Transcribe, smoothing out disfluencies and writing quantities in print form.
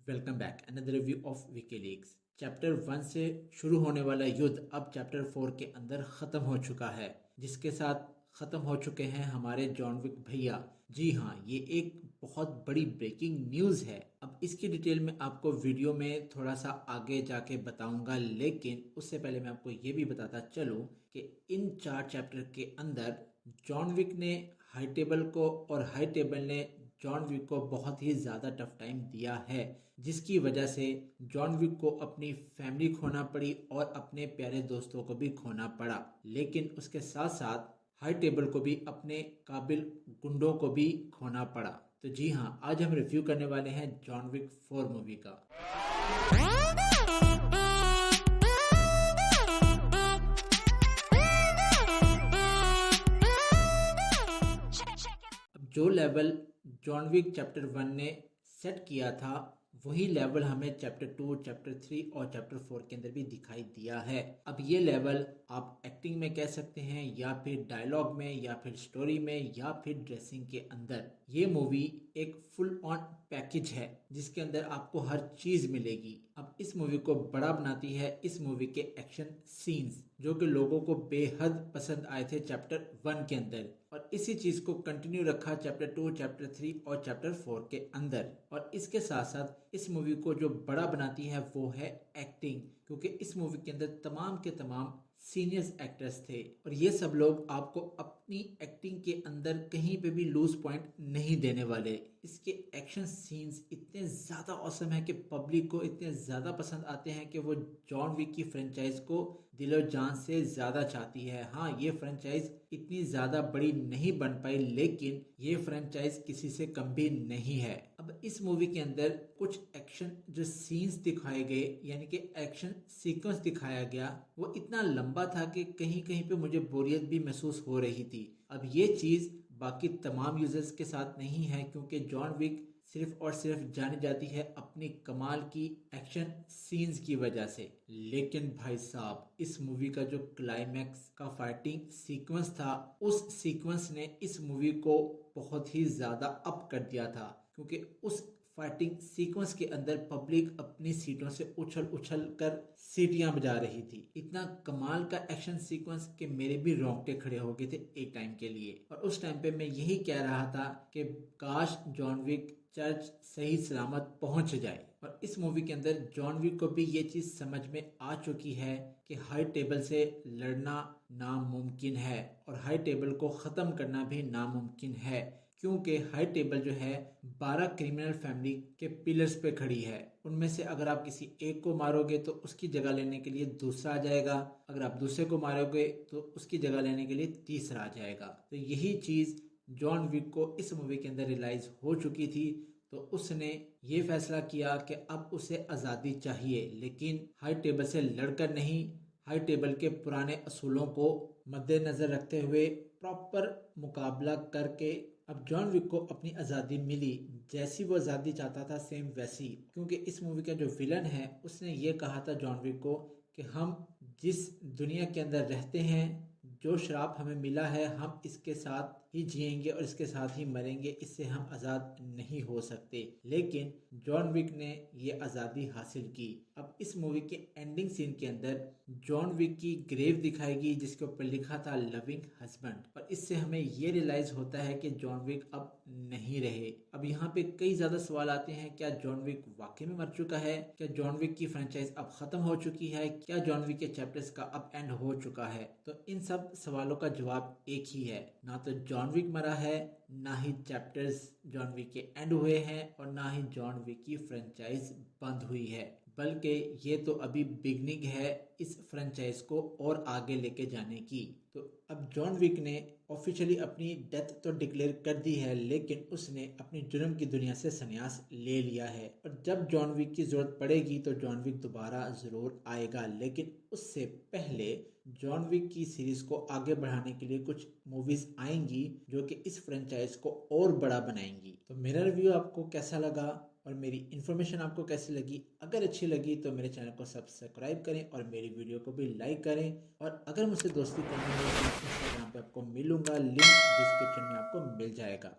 Welcome back another review of WikiLeaks. Chapter 1 से शुरू होने वाला युद्ध अब चैप्टर 4 के अंदर ख़त्म हो चुका है, जिसके साथ ख़त्म हो चुके हैं हमारे जॉन विक भैया। जी हाँ, ये एक बहुत बड़ी ब्रेकिंग न्यूज़ है। अब इसकी डिटेल में आपको वीडियो में थोड़ा सा आगे जाके बताऊंगा, लेकिन उससे पहले मैं आपको ये भी बताता चलूँ कि इन 4 चैप्टर के अंदर जॉन विक ने हाई टेबल को और हाई टेबल ने जॉन विक को बहुत ही ज़्यादा टफ टाइम दिया है, जिसकी वजह से जॉन विक को अपनी फैमिली खोना पड़ी और अपने प्यारे दोस्तों को भी खोना पड़ा। लेकिन उसके साथ साथ हाई टेबल को भी अपने काबिल गुंडों को भी खोना पड़ा। तो जी हाँ, आज हम रिव्यू करने वाले हैं जॉन विक 4 मूवी का। अब जो लेवल जॉन विक चैप्टर 1 ने सेट किया था, वही लेवल हमें चैप्टर 2, चैप्टर 3 और चैप्टर 4 के अंदर भी दिखाई दिया है। अब ये लेवल आप एक्टिंग में कह सकते हैं, या फिर डायलॉग में, या फिर स्टोरी में, या फिर ड्रेसिंग के अंदर। ये मूवी एक फुल ऑन पैकेज है जिसके अंदर आपको हर चीज मिलेगी। अब इस मूवी को बड़ा बनाती है इस मूवी के एक्शन सीन्स, जो कि लोगों को बेहद पसंद आए थे चैप्टर 1 के अंदर, और इसी चीज को कंटिन्यू रखा चैप्टर 2, चैप्टर 3 और चैप्टर 4 के अंदर। और इसके साथ साथ इस मूवी को जो बड़ा बनाती है वो है एक्टिंग, क्योंकि इस मूवी के अंदर तमाम के तमाम सीनियर्स एक्टर्स थे और ये सब लोग आपको अपनी एक्टिंग के अंदर कहीं पे भी लूज पॉइंट नहीं देने वाले। इसके एक्शन सीन्स इतने ज़्यादा औसम है कि पब्लिक को इतने ज़्यादा पसंद आते हैं कि वो जॉन विक की फ्रेंचाइज को दिलो जान से ज़्यादा चाहती है। हाँ, ये फ्रेंचाइज इतनी ज़्यादा बड़ी नहीं बन पाई, लेकिन ये फ्रेंचाइज किसी से कम भी नहीं है। अब इस मूवी के अंदर कुछ एक्शन जो सीन्स दिखाए गए, यानी कि एक्शन सीक्वेंस दिखाया गया, वो इतना लंबा था कि कहीं कहीं पे मुझे बोरियत भी महसूस हो रही थी। अब ये चीज़ बाकी तमाम यूजर्स के साथ नहीं है, क्योंकि जॉन विक सिर्फ और सिर्फ जानी जाती है अपनी कमाल की एक्शन सीन्स की वजह से। लेकिन भाई साहब, इस मूवी का जो क्लाइमैक्स का फाइटिंग सीक्वेंस था, उस सीक्वेंस ने इस मूवी को बहुत ही ज़्यादा अप कर दिया था, क्योंकि उस फाइटिंग सीक्वेंस के अंदर पब्लिक अपनी सीटों से उछल उछल कर सीटियां बजा रही थी। इतना कमाल का एक्शन सीक्वेंस कि मेरे भी रोंगटे खड़े हो गए थे एक टाइम के लिए। और उस टाइम पे मैं यही कह रहा था कि काश जॉन विक चर्च सही सलामत पहुंच जाए। और इस मूवी के अंदर जॉन विक को भी ये चीज़ समझ में आ चुकी है कि हाई टेबल से लड़ना नामुमकिन है और हाई टेबल को ख़त्म करना भी नामुमकिन है, क्योंकि हाई टेबल जो है 12 क्रिमिनल फैमिली के पिलर्स पे खड़ी है। उनमें से अगर आप किसी एक को मारोगे तो उसकी जगह लेने के लिए दूसरा आ जाएगा, अगर आप दूसरे को मारोगे तो उसकी जगह लेने के लिए तीसरा आ जाएगा। तो यही चीज़ जॉन विक को इस मूवी के अंदर रियलाइज हो चुकी थी, तो उसने ये फैसला किया कि अब उसे आज़ादी चाहिए, लेकिन हाई टेबल से लड़कर नहीं, हाई टेबल के पुराने असूलों को मद्देनज़र रखते हुए प्रॉपर मुकाबला करके। अब जॉन विक को अपनी आज़ादी मिली, जैसी वो आज़ादी चाहता था सेम वैसी, क्योंकि इस मूवी का जो विलन है उसने ये कहा था जॉन विक को कि हम जिस दुनिया के अंदर रहते हैं, जो श्राप हमें मिला है, हम इसके साथ ही जिएंगे और इसके साथ ही मरेंगे, इससे हम आज़ाद नहीं हो सकते। लेकिन जॉन विक ने ये आज़ादी हासिल की। अब इस मूवी के एंडिंग सीन के अंदर जॉन विक की ग्रेव दिखाएगी जिसके ऊपर लिखा था लविंग हस्बैंड, और इससे हमें ये रियलाइज होता है कि जॉन विक अब नहीं रहे। अब यहाँ पे कई ज़्यादा सवाल आते हैं, क्या जॉन विक वाकई में मर चुका है? क्या जॉन विक की फ्रेंचाइज अब ख़त्म हो चुकी है? क्या जॉन विक के चैप्टर्स का अब एंड हो चुका है? तो इन सब सवालों का जवाब एक ही है, ना तो जॉन विक मरा है, ना ही चैप्टर्स जॉन विक के एंड हुए हैं, और ना ही जॉन विक की फ्रेंचाइज बंद हुई है, बल्कि ये तो अभी बिगनिंग है इस फ्रेंचाइज को और आगे लेके जाने की। तो अब जॉन विक ने ऑफिशियली अपनी डेथ तो डिक्लेयर कर दी है, लेकिन उसने अपनी जुर्म की दुनिया से संन्यास ले लिया है। और जब जॉन विक की जरूरत पड़ेगी तो जॉन विक दोबारा ज़रूर आएगा, लेकिन उससे पहले जॉन विक की सीरीज़ को आगे बढ़ाने के लिए कुछ मूवीज़ आएंगी जो कि इस फ्रेंचाइज को और बड़ा बनाएंगी। तो मेरा रिव्यू आपको कैसा लगा और मेरी इन्फॉर्मेशन आपको कैसी लगी? अगर अच्छी लगी तो मेरे चैनल को सब्सक्राइब करें और मेरी वीडियो को भी लाइक करें। और अगर मुझसे दोस्ती करनी है तो इंस्टाग्राम पे आपको मिलूंगा, लिंक डिस्क्रिप्शन में आपको मिल जाएगा।